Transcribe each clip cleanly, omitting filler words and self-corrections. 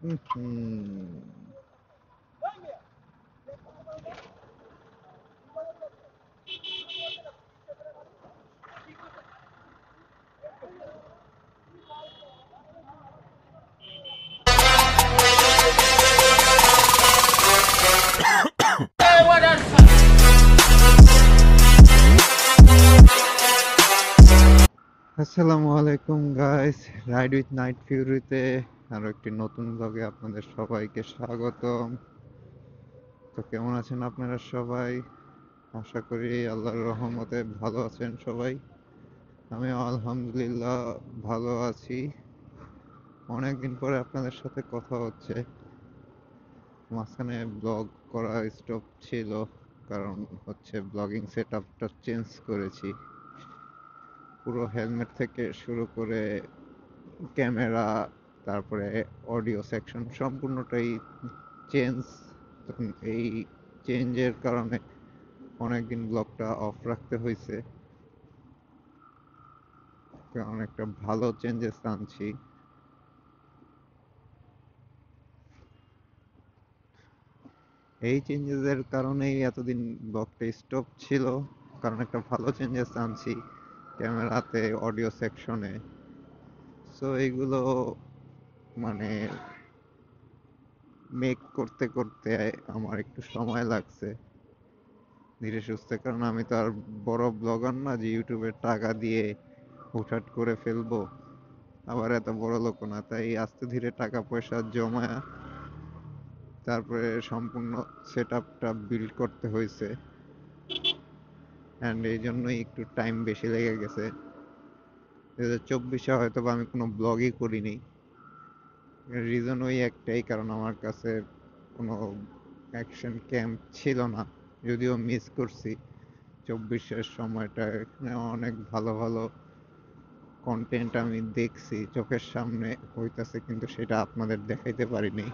হুম। আসসালামু আলাইকুম guys, ride with night ফিউরিতে আরো একটি নতুন ব্লগে আপনাদের সবাইকে স্বাগতম। তো কেমন আছেন আপনারা সবাই? আশা করি আল্লাহর রহমতে ভালো আছেন সবাই। আমি আলহামদুলিল্লাহ ভালো আছি। অনেকদিন পরে আপনাদের সাথে কথা হচ্ছে। মাঝখানে ব্লগ করা স্টপ ছিল, কারণ হচ্ছে ব্লগিং সেট আপটা চেঞ্জ করেছি। পুরো হেলমেট থেকে শুরু করে ক্যামেরা, তারপরে অডিও সেকশন সম্পূর্ণটাই চেঞ্জ। তখন এই চেঞ্জের কারণে অনেকদিন ব্লগটা অফ রাখতে হয়েছে, কারণ একটা ভালো চেঞ্জেস আনছি। এই চেঞ্জেসের কারণেই এতদিন ব্লগটা স্টপ ছিল, কারণ একটা ভালো চেঞ্জেস আনছি ক্যামেরাতে, অডিও সেকশনে। সো এইগুলো মানে মেক করতে করতে আমার একটু সময় লাগছে ধীরে সুস্থে, কারণ আমি তো আর বড় ব্লগার না যে ইউটিউবের টাকা দিয়ে হুটহাট করে ফেলবো, আবার এত বড় লোক না। তাই আস্তে ধীরে টাকা পয়সা জমায়া তারপরে সম্পূর্ণ সেট আপটা বিল্ড করতে হয়েছে, অ্যান্ড এই জন্যই একটু টাইম বেশি লেগে গেছে। 2024 হয়তো বা আমি কোনো ব্লগই করিনি। রিজন ওই একটাই, কারণ আমার কাছে কোনো অ্যাকশন ক্যাম্প ছিল না, যদিও মিস করছি 24-এর সময়টা। এখানে অনেক ভালো ভালো কন্টেন্ট আমি দেখছি, চোখের সামনে হইতাছে, কিন্তু সেটা আপনাদের দেখাইতে পারিনি।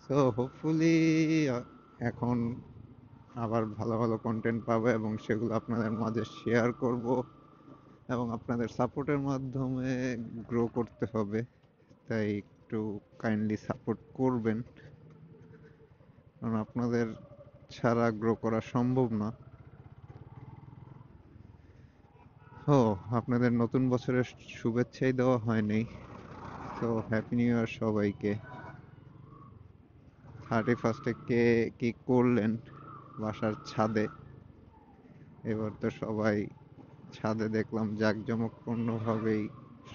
সো হোপফুলি এখন আবার ভালো ভালো কন্টেন্ট পাবো এবং সেগুলো আপনাদের মাঝে শেয়ার করব, এবং আপনাদের সাপোর্টের মাধ্যমে গ্রো করতে হবে। তাই একটু কাইন্ডলি সাপোর্ট করবেন, কারণ আপনাদের ছাড়া গ্রো করা সম্ভব না। ও, আপনাদের নতুন বছরের শুভেচ্ছাই দেওয়া হয়নি। তো হ্যাপি নিউ ইয়ার সবাইকে। 31-এ কে কি করলেন বাসার ছাদে? এবার তো সবাই ছাদে দেখলাম জাঁকজমকপূর্ণভাবেই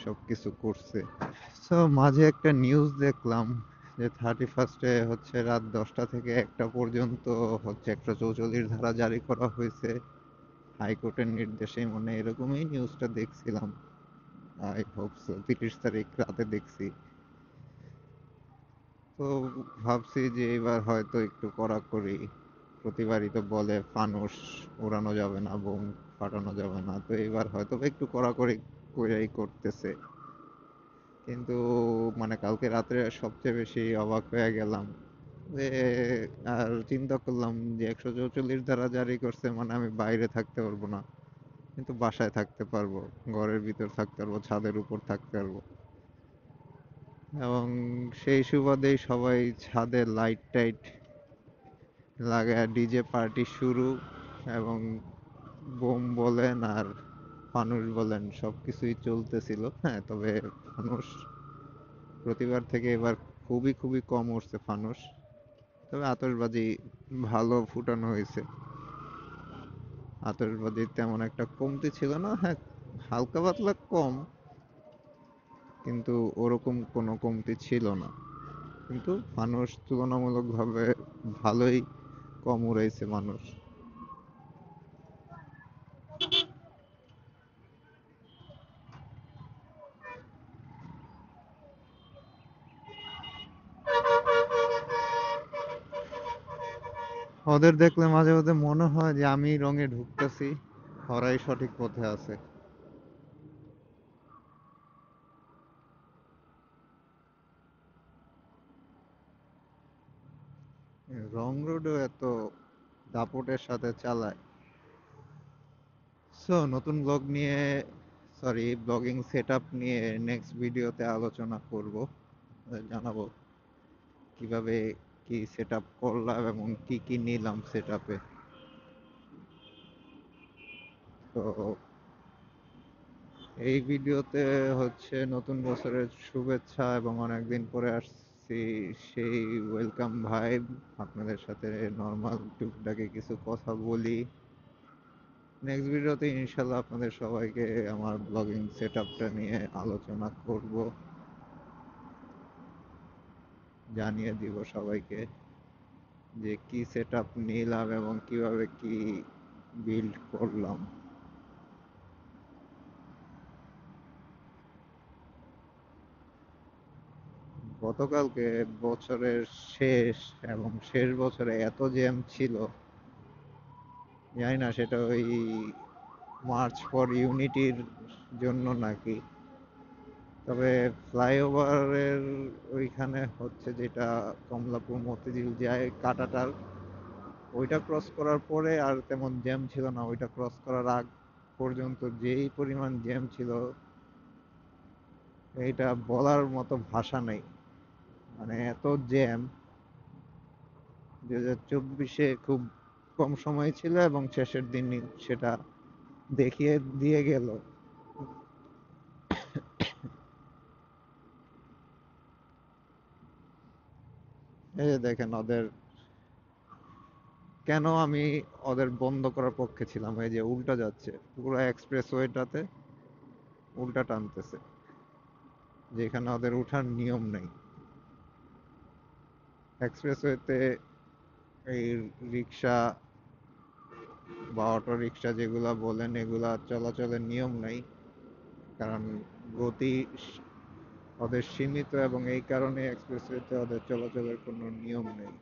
সবকিছু করছে। সো মাঝে একটা নিউজ দেখলাম যে 31-এ হচ্ছে রাত 10টা থেকে 1টা পর্যন্ত হচ্ছে 144 ধারা জারি করা হয়েছে হাইকোর্টের নির্দেশে, মানে এরকমই নিউজটা দেখছিলাম। আই হোপ সো 30 তারিখ রাতে দেখছি। তো ভাবছি যে এবার হয়তো একটু কড়াকড়ি। প্রতিবারই তো বলে ফানুস ওড়ানো যাবে না, বোম ফাটানো যাবে না, তো এবার হয়তো বা একটু কড়াকড়ি করেই করতেছে। কিন্তু মানে কালকে রাত্রে সবচেয়ে বেশি অবাক হয়ে গেলাম যে, আর চিন্তা করলাম যে 144 ধারা জারি করছে মানে আমি বাইরে থাকতে পারবো না, কিন্তু বাসায় থাকতে পারবো, ঘরের ভিতর থাকতে পারবো, ছাদের উপর থাকতে পারবো। এবং সেই সুবাদেই সবাই ছাদে লাইট টাইট লাগায় ডিজে পার্টি শুরু, এবং বোম বলেন আর ফানুস বলেন সবকিছুই চলতেছিল। হ্যাঁ, তবে ফানুস প্রতিবার থেকে এবার খুবই খুবই কম উঠছে ফানুস। তবে আতশবাজি ভালো ফুটানো হয়েছে, আতশবাজির তেমন একটা কমতি ছিল না। হ্যাঁ, হালকা পাতলা কম, কিন্তু ওরকম কোনো কমতি ছিল না। কিন্তু মানুষ তুলনামূলকভাবে ভালোই কম উড়াইছে মানুষ। ওদের দেখলে মাঝে মাঝে মনে হয় যে আমি রঙে ঢুকতেছি, ওরাই সঠিক পথে আছে। রং রোডও এত দাপটের সাথে চালায়। সো নতুন ব্লগ নিয়ে সরি, ব্লগিং সেটআপ নিয়ে নেক্সট ভিডিওতে আলোচনা করব। জানাবো কিভাবে কি সেটআপ করলাম এবং কি কি নিলাম সেটআপে। তো এই ভিডিওতে হচ্ছে নতুন বছরের শুভেচ্ছা এবং অনেকদিন পরে আসছি, সেই ওয়েলকাম ভাইব। আপনাদের সাথে নর্মাল টুকটাকে কিছু কথা বলি। নেক্সট ভিডিওতে ইনশাল্লাহ আপনাদের সবাইকে আমার ব্লগিং সেটআপটা নিয়ে আলোচনা করব, জানিয়ে দিব সবাইকে যে কি সেটআপ নিলাম এবং কিভাবে কি বিল্ড করলাম। গতকালকে বছরের শেষ, এবং শেষ বছরে এত জ্যাম ছিল, জানি না সেটা ওই মার্চ ফর ইউনিটির জন্য নাকি। তবে ফ্লাইওভারের ওইখানে হচ্ছে যেটা কমলাপুর মতিঝিল যায় কাটাটার, ওইটা ক্রস করার পরে আর তেমন জ্যাম ছিল না। ওইটা ক্রস করার আগ পর্যন্ত যেই পরিমাণ জ্যাম ছিল, এইটা বলার মতো ভাষা নেই। মানে এত জ্যাম, 2024-এ খুব কম সময় ছিল এবং শেষের দিন সেটা দেখিয়ে দিয়ে গেল। এই যে দেখেন ওদের, কেন আমি ওদের বন্ধ করার পক্ষে ছিলাম। এই যে উল্টা যাচ্ছে, পুরো এক্সপ্রেস ওয়েটাতে উল্টা টানতেছে, যেখানে ওদের উঠার নিয়ম নেই। এক্সপ্রেস ওয়েতে এই রিক্সা বা অটো রিক্সা যেগুলা বলেন, এগুলা চলাচলের নিয়ম নাই। কারণ গতি ওদের সীমিত, এবং এই কারণে এক্সপ্রেসওয়েতে ওদের চলাচলের কোনো নিয়ম নেই।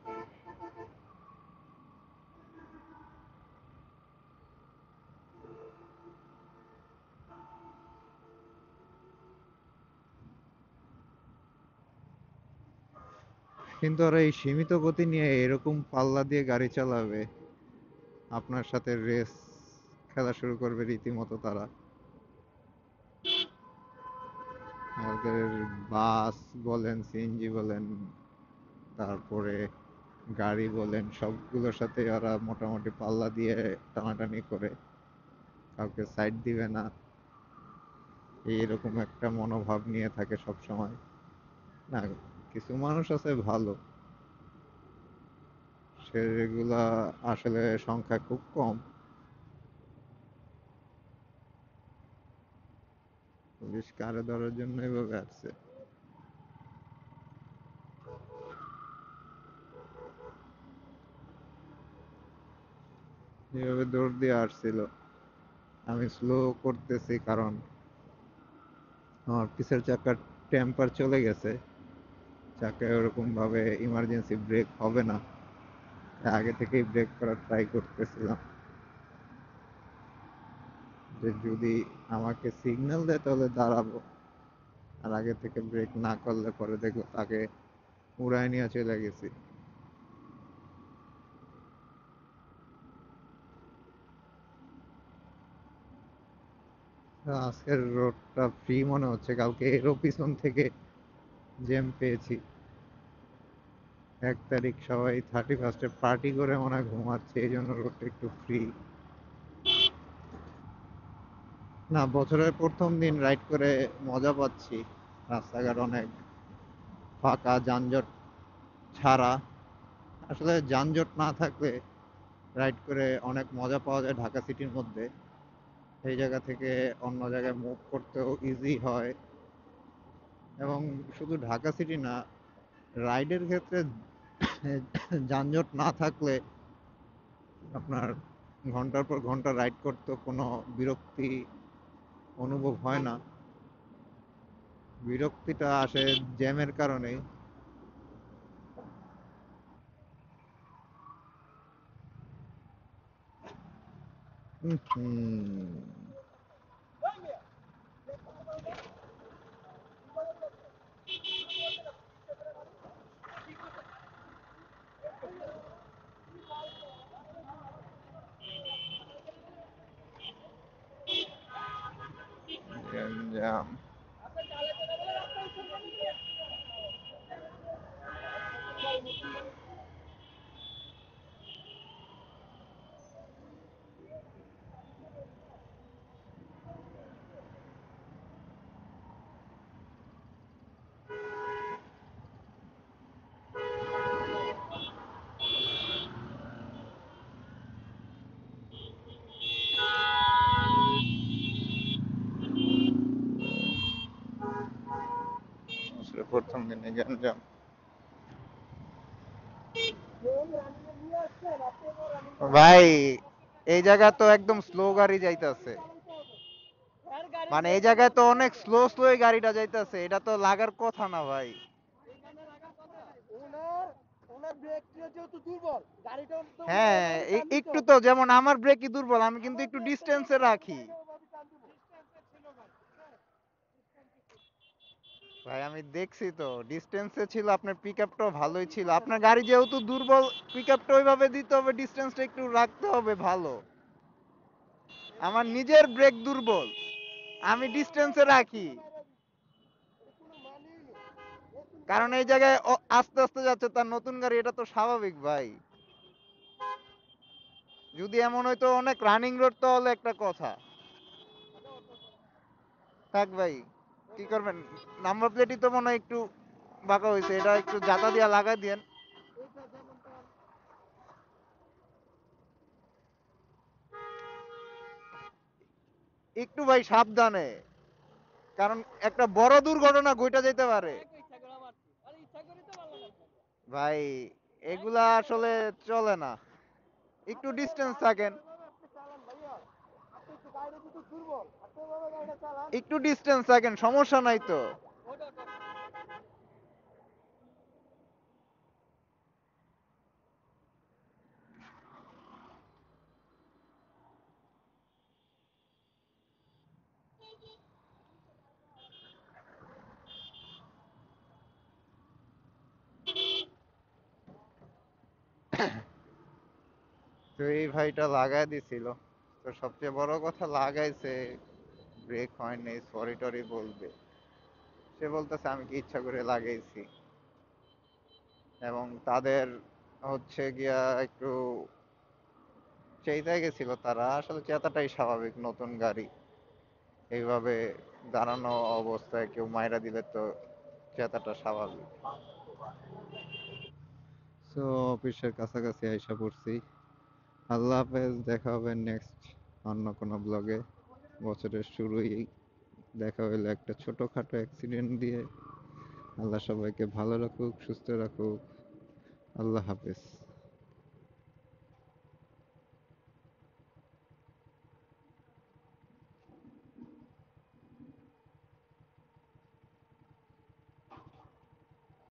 কিন্তু ওরা এই সীমিত গতি নিয়ে এরকম পাল্লা দিয়ে গাড়ি চালাবে, আপনার সাথে রেস খেলা শুরু করবে রীতিমতো তারা। ওদের বাস বলেন, সিএনজি বলেন, তারপরে গাড়ি বলেন, সবগুলোর সাথে ওরা মোটামুটি পাল্লা দিয়ে টানাটানি করে, কাউকে সাইড দিবে না, এইরকম একটা মনোভাব নিয়ে থাকে সব সময়। না, কিছু মানুষ আছে ভালো, সেগুলা আসলে সংখ্যা খুব কম। পুলিশ কারে ধরার জন্য এভাবে আসছে, এভাবে দৌড় দিয়ে আসছিল। আমি স্লো করতেছি কারণ আমার পিছের চাকার টেম্পার চলে গেছে, চাকায় ওরকম ভাবে ইমার্জেন্সি ব্রেক হবে না। আগে থেকেই ব্রেক করার ট্রাই করতেছিলাম, যে যদি আমাকে সিগন্যাল দেয় তাহলে দাঁড়াবো, আর আগে থেকে ব্রেক না করলে পরে দেখবো তাকে উড়ায় নিয়ে চলে গেছি। আজকের রোডটা ফ্রি মনে হচ্ছে, কালকে এরও পিছন থেকে জ্যাম পেয়েছি। 1 তারিখ সবাই 31-এ পার্টি করে মনে হয় ঘুমাচ্ছে, এই জন্য রোডটা একটু ফ্রি। না, বছরের প্রথম দিন রাইড করে মজা পাচ্ছি। রাস্তাঘাট অনেক ফাঁকা, যানজট ছাড়া। আসলে যানজট না থাকলে রাইড করে অনেক মজা পাওয়া যায় ঢাকা সিটির মধ্যে। এই জায়গা থেকে অন্য জায়গায় মুভ করতেও ইজি হয়। এবং শুধু ঢাকা সিটি না, রাইডের ক্ষেত্রে যানজট না থাকলে আপনার ঘন্টার পর ঘন্টা রাইড করতে কোনো বিরক্তি অনুভব হয় না। বিরক্তিটা আসে জ্যামের কারণেই। হুম। জ্যাম। আসলে প্রথম দিনে জ্যাম। ভাই এই জায়গা তো একদম স্লো গাড়ি যাইতাছে, মানে এই জায়গায় তো অনেক স্লো স্লো গাড়িটা যাইতাছে, এটা তো লাগার কথা না ভাই। হ্যাঁ একটু তো, যেমন আমার ব্রেকই দুর্বল, আমি কিন্তু একটু ডিস্টেন্সে রাখি। ভাই আমি দেখছি তো ডিস্টেন্সে ছিল, আপনার পিকআপটাও ভালোই ছিল। আপনার গাড়ি যেহেতু দুর্বল, পিকআপটা ওইভাবে দিতে হবে, ডিস্টেন্সটা একটু রাখতে হবে ভালো। আমার নিজের ব্রেক দুর্বল, আমি ডিস্টেন্সে রাখি, কারণ এই জায়গায় আস্তে আস্তে যাচ্ছে তার নতুন গাড়ি, এটা তো স্বাভাবিক ভাই। যদি এমন হয়তো অনেক রানিং রোড তো হলে একটা কথা থাক ভাই, কি করবেন। নাম্বার প্লেটই তো মনে হয় একটু বাঁকা হয়েছে, এটা একটু জাতা দিয়া লাগাই দিয়েন। একটু ভাই সাবধানে, কারণ একটা বড় দুর্ঘটনা ঘটে যেতে পারে ভাই। এগুলা আসলে চলে না, একটু ডিস্টেন্স থাকেন, একটু ডিস্টেন্স থাকেন, সমস্যা নাই তো। তো এই ভাইটা লাগাই দিছিল, তো সবচেয়ে বড় কথা লাগাইছে, ব্রেক হয় নাই, সরি টরি বলবে। সে বলতেছে আমি কি ইচ্ছা করে লাগাইছি, এবং তাদের হচ্ছে গিয়া একটু চেইতে গেছিল তারা, আসলে চেতাটাই স্বাভাবিক, নতুন গাড়ি এইভাবে দাঁড়ানো অবস্থায় কেউ মাইরা দিলে তো চেতাটা স্বাভাবিক। সো অফিসের কাছাকাছি আইসা পড়ছি। আল্লাহ হাফেজ, দেখা হবে নেক্সট অন্য কোনো ব্লগে। বছরের শুরুই দেখা হইলো একটা ছোটখাটো অ্যাক্সিডেন্ট দিয়ে। আল্লাহ সবাইকে ভালো রাখুক, সুস্থ রাখুক। আল্লাহ হাফেজ।